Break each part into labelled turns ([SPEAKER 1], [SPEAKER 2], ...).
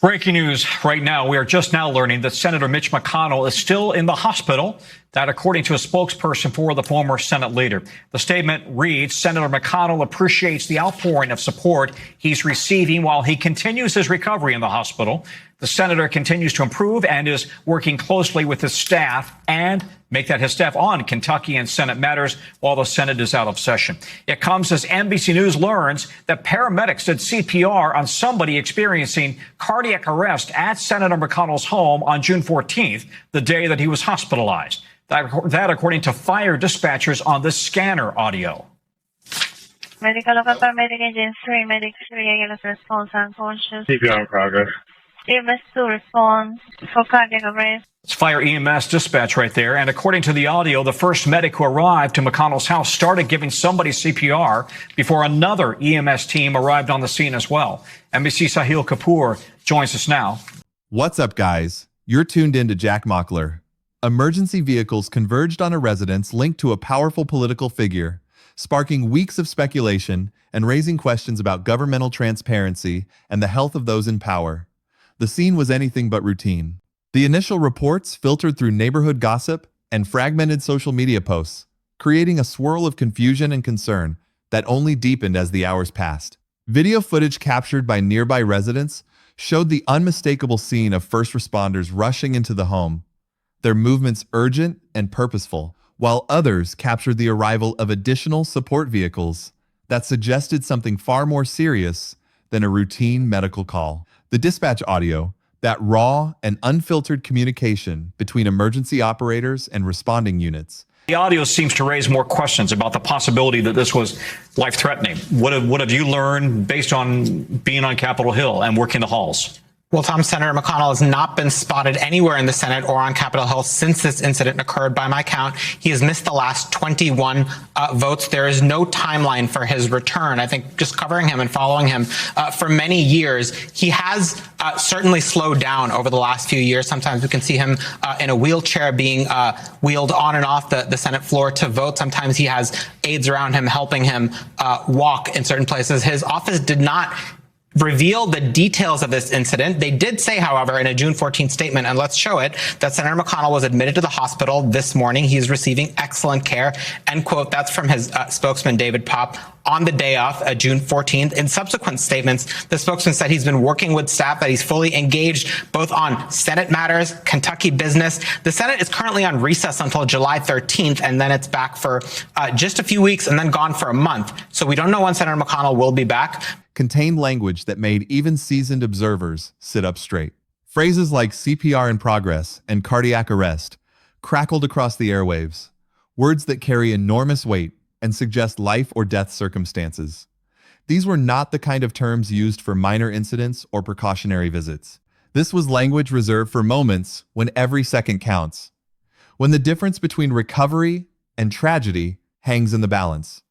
[SPEAKER 1] Breaking news right now. We are just now learning that Senator Mitch McConnell is still in the hospital. That, according to a spokesperson for the former Senate leader. The statement reads, Senator McConnell appreciates the outpouring of support he's receiving while he continues his recovery in the hospital. The senator continues to improve and is working closely with his staff and make that his staff on Kentucky and Senate matters while the Senate is out of session. It comes as NBC News learns that paramedics did CPR on somebody experiencing cardiac arrest at Senator McConnell's home on June 14th, the day that he was hospitalized. That according to fire dispatchers on the scanner audio.
[SPEAKER 2] Medical of paramedic agent 3, medic 3, ALS response unconscious.
[SPEAKER 3] CPR in progress.
[SPEAKER 2] EMS 2 response for cardiac arrest.
[SPEAKER 1] It's fire EMS dispatch right there. And according to the audio, the first medic who arrived to McConnell's house started giving somebody CPR before another EMS team arrived on the scene as well. NBC Sahil Kapoor joins us now.
[SPEAKER 4] What's up, guys? You're tuned in to Jack Mockler. Emergency vehicles converged on a residence linked to a powerful political figure, sparking weeks of speculation and raising questions about governmental transparency and the health of those in power. The scene was anything but routine. The initial reports filtered through neighborhood gossip and fragmented social media posts, creating a swirl of confusion and concern that only deepened as the hours passed. Video footage captured by nearby residents showed the unmistakable scene of first responders rushing into the home, their movements urgent and purposeful, while others captured the arrival of additional support vehicles that suggested something far more serious than a routine medical call. The dispatch audio, that raw and unfiltered communication between emergency operators and responding units.
[SPEAKER 1] The audio seems to raise more questions about the possibility that this was life-threatening. What have you learned based on being on Capitol Hill and working the halls?
[SPEAKER 5] Well, Tom, Senator McConnell has not been spotted anywhere in the Senate or on Capitol Hill since this incident occurred. By my count, he has missed the last 21 votes. There is no timeline for his return. I think just covering him and following him for many years, he has certainly slowed down over the last few years. Sometimes we can see him in a wheelchair being wheeled on and off the Senate floor to vote. Sometimes he has aides around him helping him walk in certain places. His office did not reveal the details of this incident. They did say, however, in a June 14th statement, and let's show it, that Senator McConnell was admitted to the hospital this morning. He is receiving excellent care, end quote. That's from his spokesman, David Popp, on the day of June 14th. In subsequent statements, the spokesman said he's been working with staff, that he's fully engaged both on Senate matters, Kentucky business. The Senate is currently on recess until July 13th, and then it's back for just a few weeks and then gone for a month. So we don't know when Senator McConnell will be back.
[SPEAKER 4] Contained language that made even seasoned observers sit up straight. Phrases like CPR in progress and cardiac arrest crackled across the airwaves, words that carry enormous weight and suggest life or death circumstances. These were not the kind of terms used for minor incidents or precautionary visits. This was language reserved for moments when every second counts, when the difference between recovery and tragedy hangs in the balance,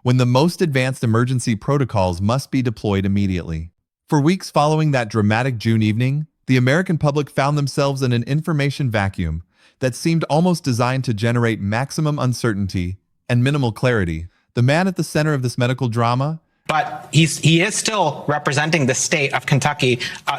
[SPEAKER 4] when the most advanced emergency protocols must be deployed immediately. For weeks following that dramatic June evening, the American public found themselves in an information vacuum that seemed almost designed to generate maximum uncertainty and minimal clarity. The man at the center of this medical drama,
[SPEAKER 5] but he is still representing the state of Kentucky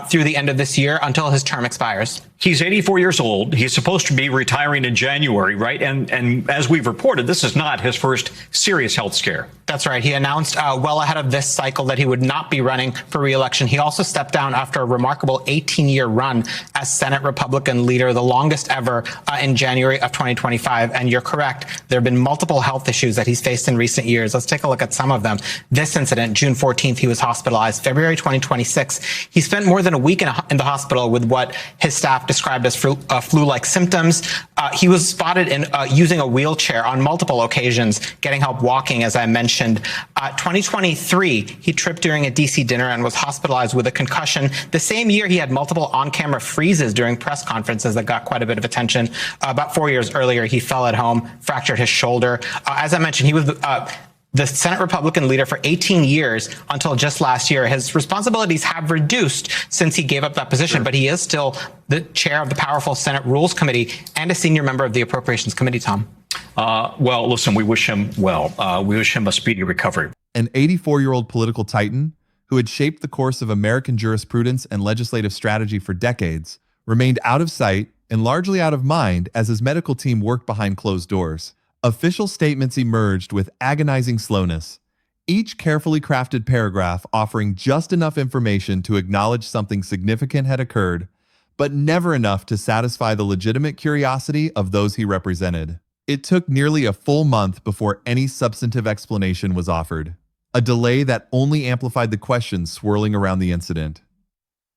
[SPEAKER 5] through the end of this year until his term expires.
[SPEAKER 1] He's 84 years old. He's supposed to be retiring in January, right? And as we've reported, this is not his first serious health scare.
[SPEAKER 5] That's right. He announced well ahead of this cycle that he would not be running for re-election. He also stepped down after a remarkable 18-year run as Senate Republican leader, the longest ever in January of 2025. And you're correct. There have been multiple health issues that he's faced in recent years. Let's take a look at some of them. This incident, June 14th, he was hospitalized. February 2026, he spent more than a week in the hospital with what his staff described as flu-like symptoms. He was spotted in using a wheelchair on multiple occasions, getting help walking, as I mentioned. 2023, he tripped during a DC dinner and was hospitalized with a concussion. The same year, he had multiple on-camera freezes during press conferences that got quite a bit of attention. About 4 years earlier, he fell at home, fractured his shoulder. As I mentioned, he was the Senate Republican leader for 18 years until just last year. His responsibilities have reduced since he gave up that position, but he is still the chair of the powerful Senate Rules Committee and a senior member of the Appropriations Committee, Tom.
[SPEAKER 1] Well, listen, we wish him well. We wish him a speedy recovery.
[SPEAKER 4] An 84-year-old political titan who had shaped the course of American jurisprudence and legislative strategy for decades, remained out of sight and largely out of mind as his medical team worked behind closed doors. Official statements emerged with agonizing slowness, each carefully crafted paragraph offering just enough information to acknowledge something significant had occurred, but never enough to satisfy the legitimate curiosity of those he represented. It took nearly a full month before any substantive explanation was offered, a delay that only amplified the questions swirling around the incident.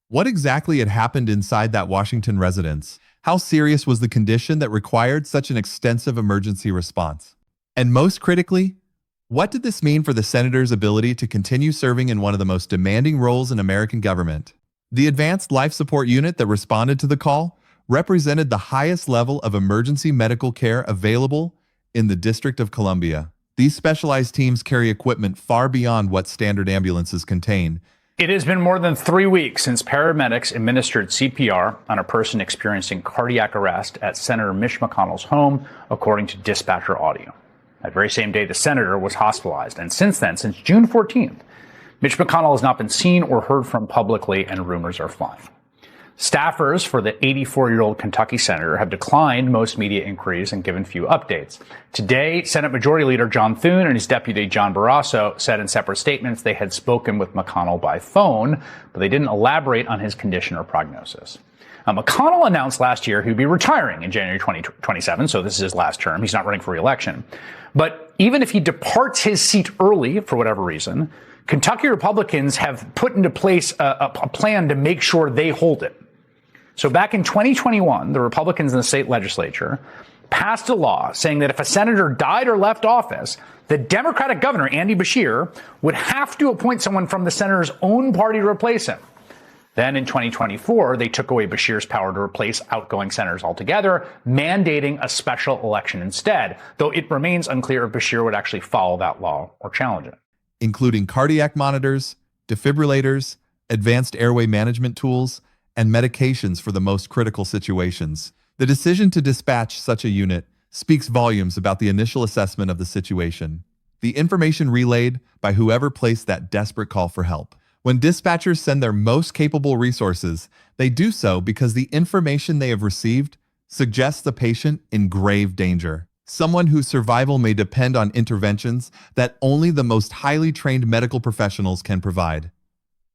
[SPEAKER 4] What exactly had happened inside that Washington residence? How serious was the condition that required such an extensive emergency response? And most critically, what did this mean for the senator's ability to continue serving in one of the most demanding roles in American government? The Advanced Life Support Unit that responded to the call represented the highest level of emergency medical care available in the District of Columbia. These specialized teams carry equipment far beyond what standard ambulances contain.
[SPEAKER 3] It has been more than 3 weeks since paramedics administered CPR on a person experiencing cardiac arrest at Senator Mitch McConnell's home, according to dispatcher audio. That very same day, the senator was hospitalized. And since then, since June 14th, Mitch McConnell has not been seen or heard from publicly, and rumors are flying. Staffers for the 84-year-old Kentucky senator have declined most media inquiries and given few updates. Today, Senate Majority Leader John Thune and his deputy John Barrasso said in separate statements they had spoken with McConnell by phone, but they didn't elaborate on his condition or prognosis. McConnell announced last year he'd be retiring in January 2027, so this is his last term. He's not running for re-election. But even if he departs his seat early, for whatever reason, Kentucky Republicans have put into place a plan to make sure they hold it. So back in 2021, the Republicans in the state legislature passed a law saying that if a senator died or left office, the Democratic governor, Andy Beshear, would have to appoint someone from the senator's own party to replace him. Then in 2024, they took away Beshear's power to replace outgoing senators altogether, mandating a special election instead, though it remains unclear if Beshear would actually follow that law or challenge it.
[SPEAKER 4] Including cardiac monitors, defibrillators, advanced airway management tools, and medications for the most critical situations. The decision to dispatch such a unit speaks volumes about the initial assessment of the situation, the information relayed by whoever placed that desperate call for help. When dispatchers send their most capable resources, they do so because the information they have received suggests the patient in grave danger, someone whose survival may depend on interventions that only the most highly trained medical professionals can provide.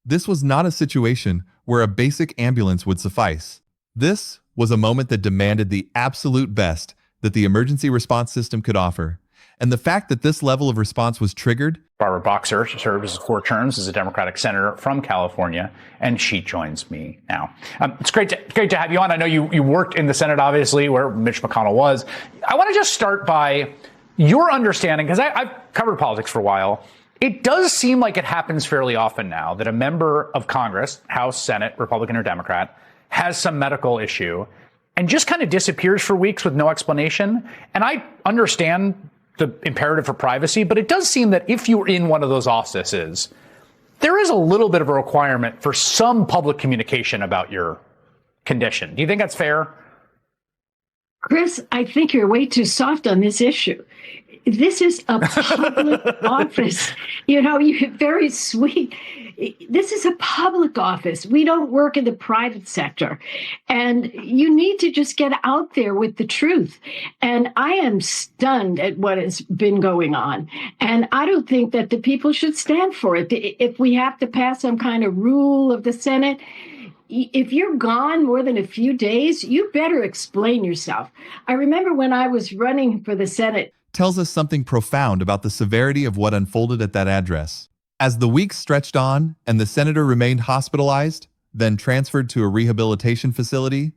[SPEAKER 4] This was not a situation where a basic ambulance would suffice. This was a moment that demanded the absolute best that the emergency response system could offer. And the fact that this level of response was triggered.
[SPEAKER 3] Barbara Boxer served as 4 terms as a Democratic senator from California, and she joins me now. It's great to have you on. I know you worked in the Senate, obviously, where Mitch McConnell was. I want to just start by your understanding, because I've covered politics for a while. It does seem like it happens fairly often now that a member of Congress, House, Senate, Republican or Democrat, has some medical issue and just kind of disappears for weeks with no explanation. And I understand the imperative for privacy, but it does seem that if you're in one of those offices, there is a little bit of a requirement for some public communication about your condition. Do you think that's fair?
[SPEAKER 6] Chris, I think you're way too soft on this issue. This is a public office. You know, you're very sweet. This is a public office. We don't work in the private sector. And you need to just get out there with the truth. And I am stunned at what has been going on. And I don't think that the people should stand for it. If we have to pass some kind of rule of the Senate, if you're gone more than a few days, you better explain yourself. I remember when I was running for the Senate,
[SPEAKER 4] tells us something profound about the severity of what unfolded at that address. As the weeks stretched on and the senator remained hospitalized, then transferred to a rehabilitation facility,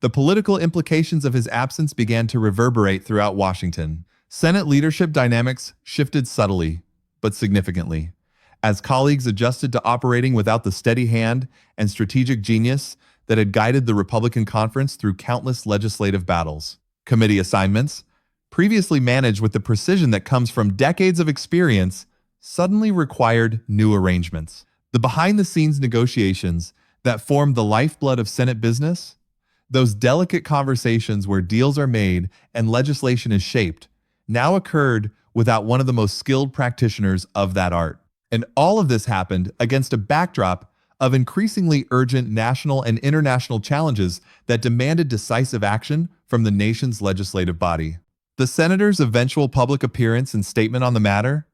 [SPEAKER 4] the political implications of his absence began to reverberate throughout Washington. Senate leadership dynamics shifted subtly, but significantly, as colleagues adjusted to operating without the steady hand and strategic genius that had guided the Republican conference through countless legislative battles. Committee assignments, previously managed with the precision that comes from decades of experience, suddenly required new arrangements. The behind-the-scenes negotiations that formed the lifeblood of Senate business, those delicate conversations where deals are made and legislation is shaped, now occurred without one of the most skilled practitioners of that art. And all of this happened against a backdrop of increasingly urgent national and international challenges that demanded decisive action from the nation's legislative body. The senator's eventual public appearance and statement on the matter,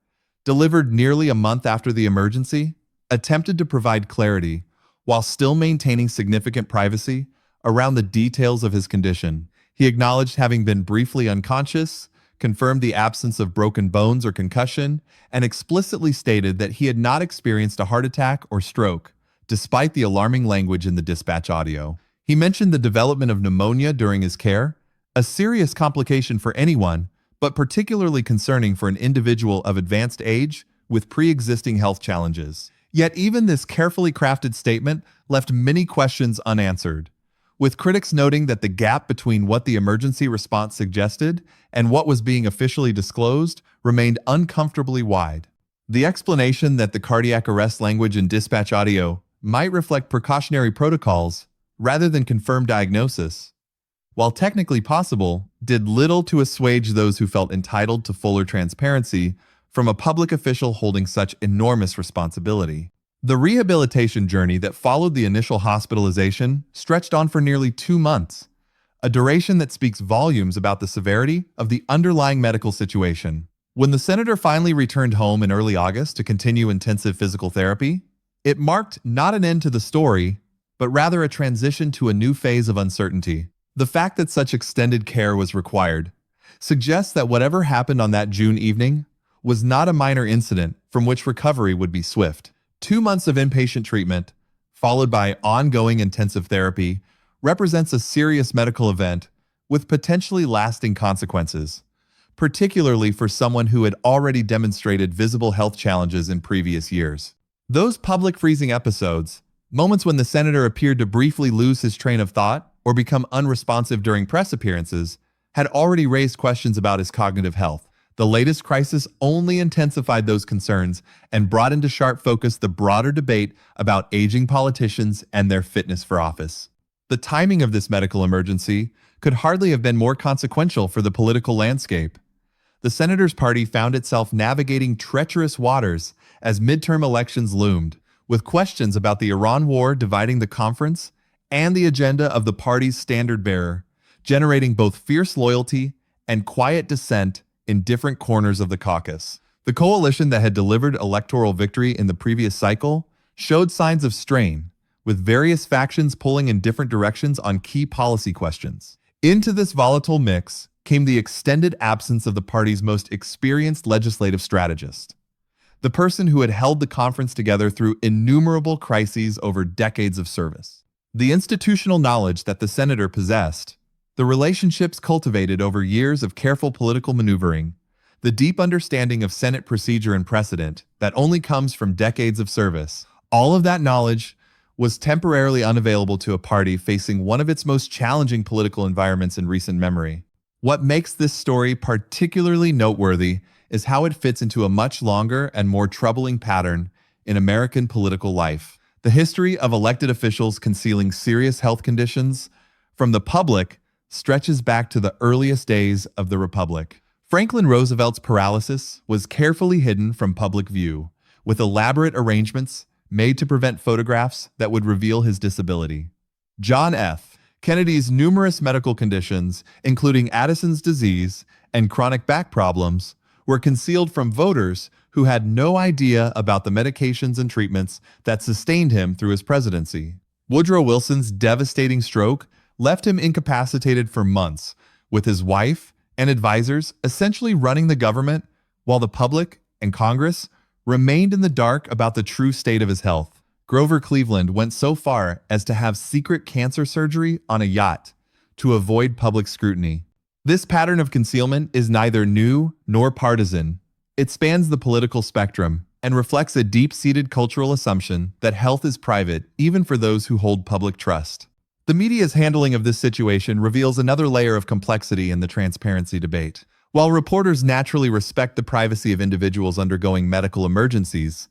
[SPEAKER 4] delivered nearly a month after the emergency, attempted to provide clarity while still maintaining significant privacy around the details of his condition. He acknowledged having been briefly unconscious, confirmed the absence of broken bones or concussion, and explicitly stated that he had not experienced a heart attack or stroke, despite the alarming language in the dispatch audio. He mentioned the development of pneumonia during his care, a serious complication for anyone, but particularly concerning for an individual of advanced age with pre-existing health challenges. Yet even this carefully crafted statement left many questions unanswered, with critics noting that the gap between what the emergency response suggested and what was being officially disclosed remained uncomfortably wide. The explanation that the cardiac arrest language in dispatch audio might reflect precautionary protocols rather than confirmed diagnosis, while technically possible, did little to assuage those who felt entitled to fuller transparency from a public official holding such enormous responsibility. The rehabilitation journey that followed the initial hospitalization stretched on for nearly 2 months, a duration that speaks volumes about the severity of the underlying medical situation. When the senator finally returned home in early August to continue intensive physical therapy, it marked not an end to the story, but rather a transition to a new phase of uncertainty. The fact that such extended care was required suggests that whatever happened on that June evening was not a minor incident from which recovery would be swift. 2 months of inpatient treatment, followed by ongoing intensive therapy, represents a serious medical event with potentially lasting consequences, particularly for someone who had already demonstrated visible health challenges in previous years. Those public freezing episodes, moments when the senator appeared to briefly lose his train of thought or become unresponsive during press appearances, had already raised questions about his cognitive health. The latest crisis only intensified those concerns and brought into sharp focus the broader debate about aging politicians and their fitness for office. The timing of this medical emergency could hardly have been more consequential for the political landscape. The senator's party found itself navigating treacherous waters as midterm elections loomed, with questions about the Iran war dividing the conference and the agenda of the party's standard-bearer, generating both fierce loyalty and quiet dissent in different corners of the caucus. The coalition that had delivered electoral victory in the previous cycle showed signs of strain, with various factions pulling in different directions on key policy questions. Into this volatile mix came the extended absence of the party's most experienced legislative strategist, the person who had held the conference together through innumerable crises over decades of service. The institutional knowledge that the senator possessed, the relationships cultivated over years of careful political maneuvering, the deep understanding of Senate procedure and precedent that only comes from decades of service, all of that knowledge was temporarily unavailable to a party facing one of its most challenging political environments in recent memory. What makes this story particularly noteworthy is how it fits into a much longer and more troubling pattern in American political life. The history of elected officials concealing serious health conditions from the public stretches back to the earliest days of the Republic. Franklin Roosevelt's paralysis was carefully hidden from public view, with elaborate arrangements made to prevent photographs that would reveal his disability. John F. Kennedy's numerous medical conditions, including Addison's disease and chronic back problems, were concealed from voters who had no idea about the medications and treatments that sustained him through his presidency. Woodrow Wilson's devastating stroke left him incapacitated for months, with his wife and advisors essentially running the government while the public and Congress remained in the dark about the true state of his health. Grover Cleveland went so far as to have secret cancer surgery on a yacht to avoid public scrutiny. This pattern of concealment is neither new nor partisan. It spans the political spectrum and reflects a deep-seated cultural assumption that health is private even for those who hold public trust. The media's handling of this situation reveals another layer of complexity in the transparency debate. While reporters naturally respect the privacy of individuals undergoing medical emergencies,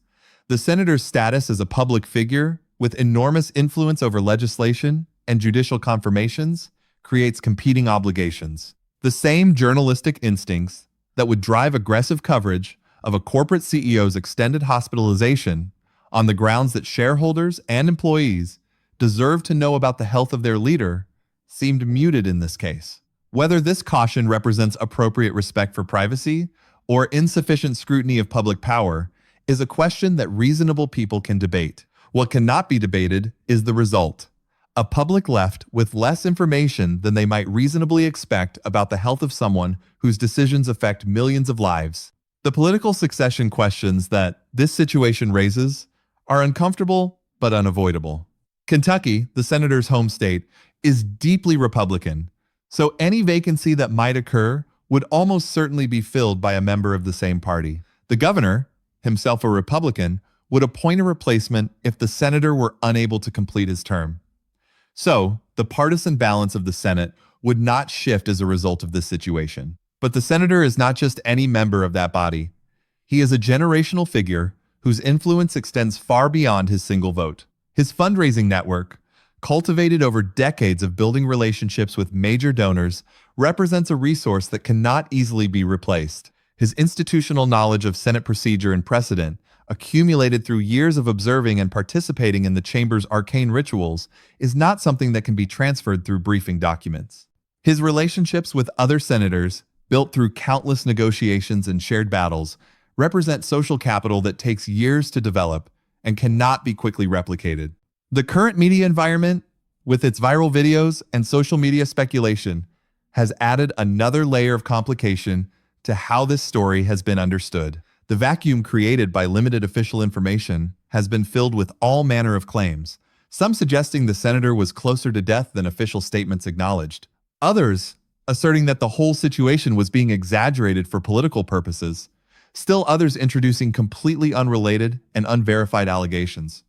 [SPEAKER 4] the senator's status as a public figure with enormous influence over legislation and judicial confirmations creates competing obligations. The same journalistic instincts that would drive aggressive coverage of a corporate CEO's extended hospitalization on the grounds that shareholders and employees deserve to know about the health of their leader seemed muted in this case. Whether this caution represents appropriate respect for privacy or insufficient scrutiny of public power is a question that reasonable people can debate. What cannot be debated is the result: a public left with less information than they might reasonably expect about the health of someone whose decisions affect millions of lives. The political succession questions that this situation raises are uncomfortable but unavoidable. Kentucky, the senator's home state, is deeply Republican, so any vacancy that might occur would almost certainly be filled by a member of the same party. The governor, himself a Republican, would appoint a replacement if the senator were unable to complete his term. So, the partisan balance of the Senate would not shift as a result of this situation. But the senator is not just any member of that body. He is a generational figure whose influence extends far beyond his single vote. His fundraising network, cultivated over decades of building relationships with major donors, represents a resource that cannot easily be replaced. His institutional knowledge of Senate procedure and precedent, accumulated through years of observing and participating in the chamber's arcane rituals, is not something that can be transferred through briefing documents. His relationships with other senators, built through countless negotiations and shared battles, represent social capital that takes years to develop and cannot be quickly replicated. The current media environment, with its viral videos and social media speculation, has added another layer of complication to how this story has been understood. The vacuum created by limited official information has been filled with all manner of claims, some suggesting the senator was closer to death than official statements acknowledged. Others asserting that the whole situation was being exaggerated for political purposes. Still others introducing completely unrelated and unverified allegations.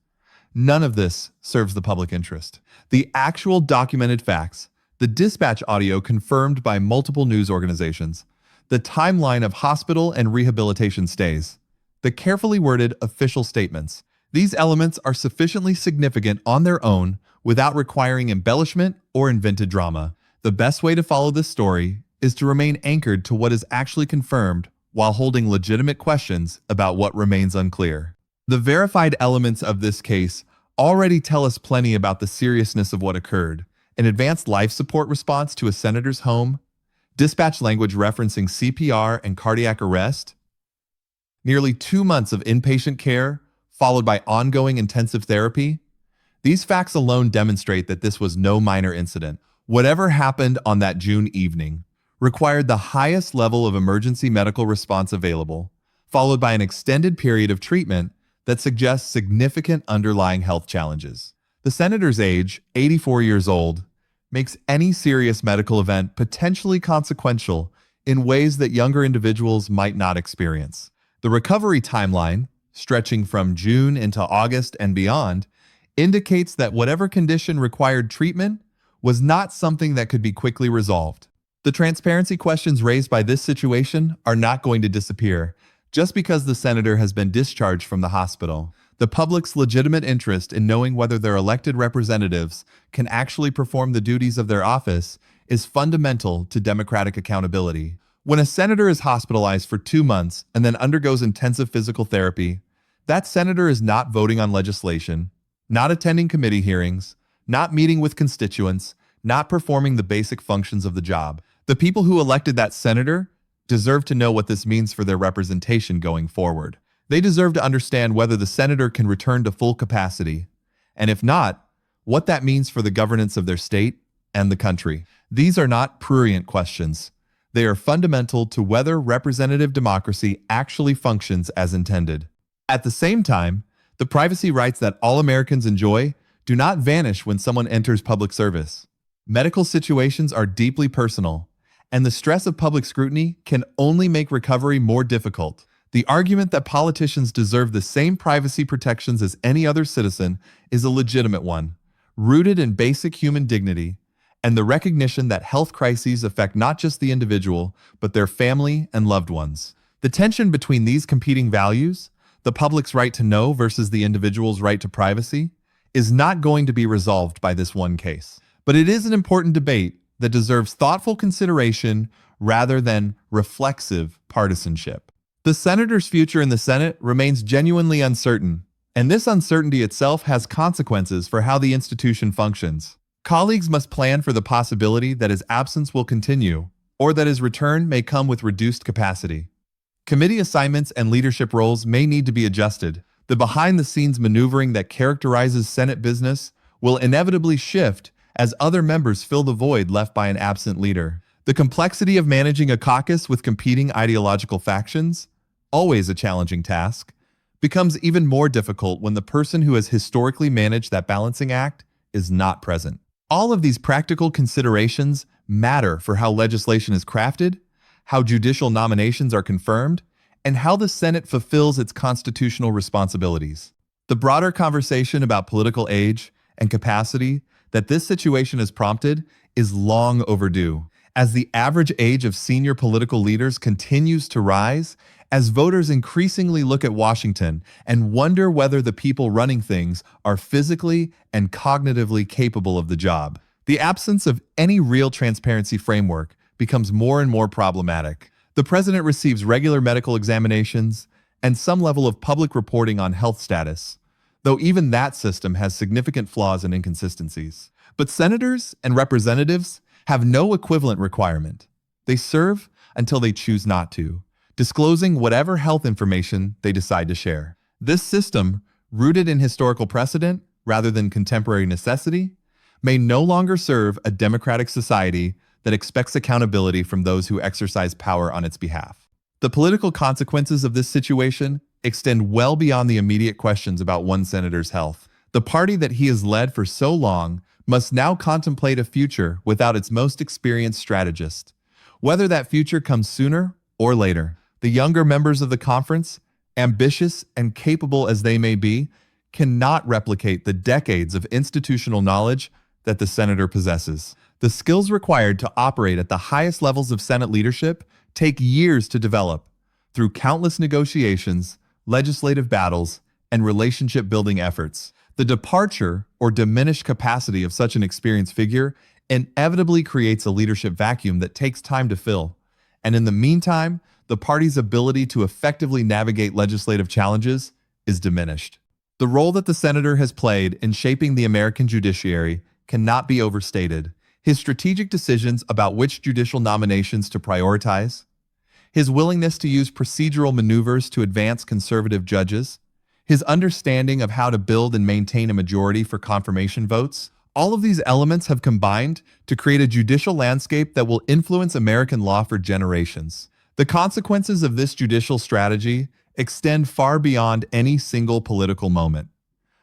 [SPEAKER 4] None of this serves the public interest. The actual documented facts, the dispatch audio confirmed by multiple news organizations, the timeline of hospital and rehabilitation stays, the carefully worded official statements. These elements are sufficiently significant on their own without requiring embellishment or invented drama. The best way to follow this story is to remain anchored to what is actually confirmed while holding legitimate questions about what remains unclear. The verified elements of this case already tell us plenty about the seriousness of what occurred: an advanced life support response to a senator's home, dispatch language referencing CPR and cardiac arrest, nearly 2 months of inpatient care, followed by ongoing intensive therapy. These facts alone demonstrate that this was no minor incident. Whatever happened on that June evening required the highest level of emergency medical response available, followed by an extended period of treatment that suggests significant underlying health challenges. The senator's age, 84 years old, makes any serious medical event potentially consequential in ways that younger individuals might not experience. The recovery timeline, stretching from June into August and beyond, indicates that whatever condition required treatment was not something that could be quickly resolved. The transparency questions raised by this situation are not going to disappear just because the senator has been discharged from the hospital. The public's legitimate interest in knowing whether their elected representatives can actually perform the duties of their office is fundamental to democratic accountability. When a senator is hospitalized for 2 months and then undergoes intensive physical therapy, that senator is not voting on legislation, not attending committee hearings, not meeting with constituents, not performing the basic functions of the job. The people who elected that senator deserve to know what this means for their representation going forward. They deserve to understand whether the senator can return to full capacity, and if not, what that means for the governance of their state and the country. These are not prurient questions. They are fundamental to whether representative democracy actually functions as intended. At the same time, the privacy rights that all Americans enjoy do not vanish when someone enters public service. Medical situations are deeply personal, and the stress of public scrutiny can only make recovery more difficult. The argument that politicians deserve the same privacy protections as any other citizen is a legitimate one, rooted in basic human dignity and the recognition that health crises affect not just the individual, but their family and loved ones. The tension between these competing values, the public's right to know versus the individual's right to privacy, is not going to be resolved by this one case. But it is an important debate that deserves thoughtful consideration rather than reflexive partisanship. The senator's future in the Senate remains genuinely uncertain, and this uncertainty itself has consequences for how the institution functions. Colleagues must plan for the possibility that his absence will continue, or that his return may come with reduced capacity. Committee assignments and leadership roles may need to be adjusted. The behind-the-scenes maneuvering that characterizes Senate business will inevitably shift as other members fill the void left by an absent leader. The complexity of managing a caucus with competing ideological factions, always a challenging task, becomes even more difficult when the person who has historically managed that balancing act is not present. All of these practical considerations matter for how legislation is crafted, how judicial nominations are confirmed, and how the Senate fulfills its constitutional responsibilities. The broader conversation about political age and capacity that this situation has prompted is long overdue. As the average age of senior political leaders continues to rise, as voters increasingly look at Washington and wonder whether the people running things are physically and cognitively capable of the job, the absence of any real transparency framework becomes more and more problematic. The president receives regular medical examinations and some level of public reporting on health status, though even that system has significant flaws and inconsistencies. But senators and representatives have no equivalent requirement. They serve until they choose not to, disclosing whatever health information they decide to share. This system, rooted in historical precedent rather than contemporary necessity, may no longer serve a democratic society that expects accountability from those who exercise power on its behalf. The political consequences of this situation extend well beyond the immediate questions about one senator's health. The party that he has led for so long must now contemplate a future without its most experienced strategist. Whether that future comes sooner or later, the younger members of the conference, ambitious and capable as they may be, cannot replicate the decades of institutional knowledge that the senator possesses. The skills required to operate at the highest levels of Senate leadership take years to develop through countless negotiations, legislative battles, and relationship-building efforts. The departure or diminished capacity of such an experienced figure inevitably creates a leadership vacuum that takes time to fill. And in the meantime, the party's ability to effectively navigate legislative challenges is diminished. The role that the senator has played in shaping the American judiciary cannot be overstated. His strategic decisions about which judicial nominations to prioritize, his willingness to use procedural maneuvers to advance conservative judges, his understanding of how to build and maintain a majority for confirmation votes, all of these elements have combined to create a judicial landscape that will influence American law for generations. The consequences of this judicial strategy extend far beyond any single political moment,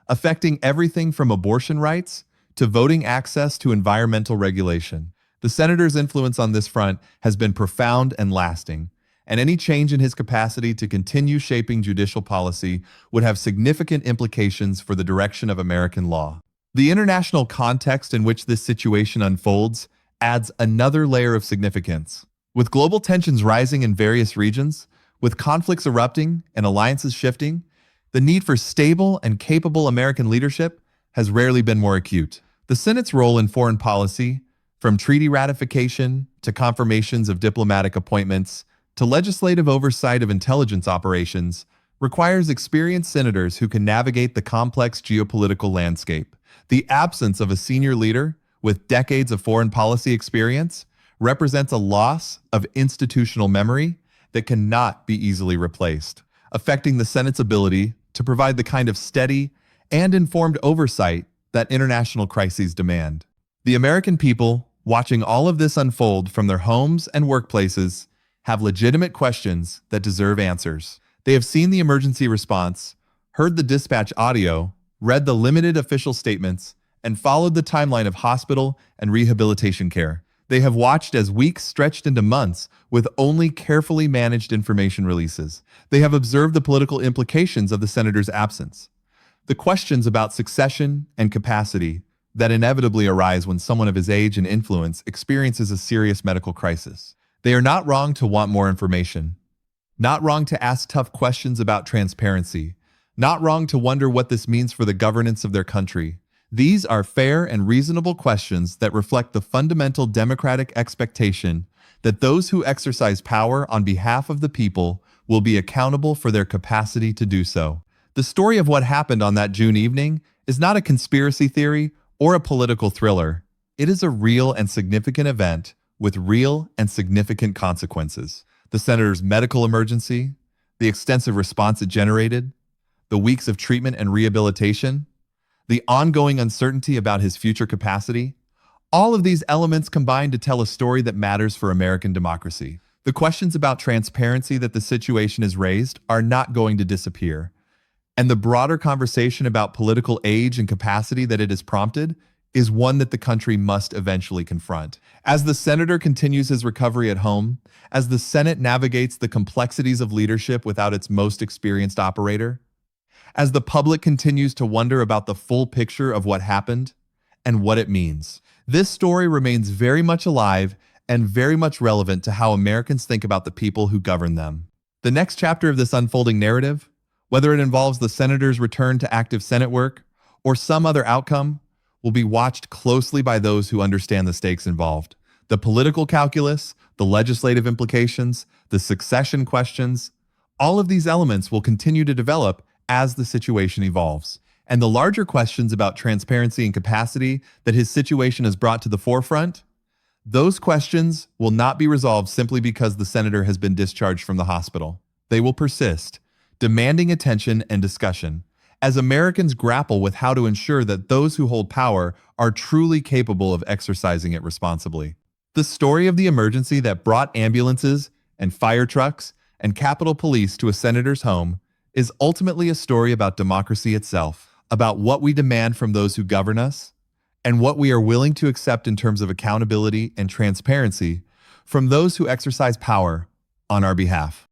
[SPEAKER 4] affecting everything from abortion rights to voting access to environmental regulation. The senator's influence on this front has been profound and lasting, and any change in his capacity to continue shaping judicial policy would have significant implications for the direction of American law. The international context in which this situation unfolds adds another layer of significance. With global tensions rising in various regions, with conflicts erupting and alliances shifting, the need for stable and capable American leadership has rarely been more acute. The Senate's role in foreign policy, from treaty ratification to confirmations of diplomatic appointments to legislative oversight of intelligence operations, requires experienced senators who can navigate the complex geopolitical landscape. The absence of a senior leader with decades of foreign policy experience represents a loss of institutional memory that cannot be easily replaced, affecting the Senate's ability to provide the kind of steady and informed oversight that international crises demand. The American people, watching all of this unfold from their homes and workplaces, have legitimate questions that deserve answers. They have seen the emergency response, heard the dispatch audio, read the limited official statements, and followed the timeline of hospital and rehabilitation care. They have watched as weeks stretched into months with only carefully managed information releases. They have observed the political implications of the senator's absence, the questions about succession and capacity that inevitably arise when someone of his age and influence experiences a serious medical crisis. They are not wrong to want more information, not wrong to ask tough questions about transparency, not wrong to wonder what this means for the governance of their country. These are fair and reasonable questions that reflect the fundamental democratic expectation that those who exercise power on behalf of the people will be accountable for their capacity to do so. The story of what happened on that June evening is not a conspiracy theory or a political thriller. It is a real and significant event with real and significant consequences. The senator's medical emergency, the extensive response it generated, the weeks of treatment and rehabilitation, the ongoing uncertainty about his future capacity, all of these elements combine to tell a story that matters for American democracy. The questions about transparency that the situation has raised are not going to disappear, and the broader conversation about political age and capacity that it has prompted is one that the country must eventually confront. As the senator continues his recovery at home, as the Senate navigates the complexities of leadership without its most experienced operator, as the public continues to wonder about the full picture of what happened and what it means, this story remains very much alive and very much relevant to how Americans think about the people who govern them. The next chapter of this unfolding narrative, whether it involves the senator's return to active Senate work or some other outcome, will be watched closely by those who understand the stakes involved. The political calculus, the legislative implications, the succession questions, all of these elements will continue to develop as the situation evolves. And the larger questions about transparency and capacity that his situation has brought to the forefront, those questions will not be resolved simply because the senator has been discharged from the hospital. They will persist, demanding attention and discussion, as Americans grapple with how to ensure that those who hold power are truly capable of exercising it responsibly. The story of the emergency that brought ambulances and fire trucks and Capitol Police to a senator's home is ultimately a story about democracy itself, about what we demand from those who govern us, and what we are willing to accept in terms of accountability and transparency from those who exercise power on our behalf.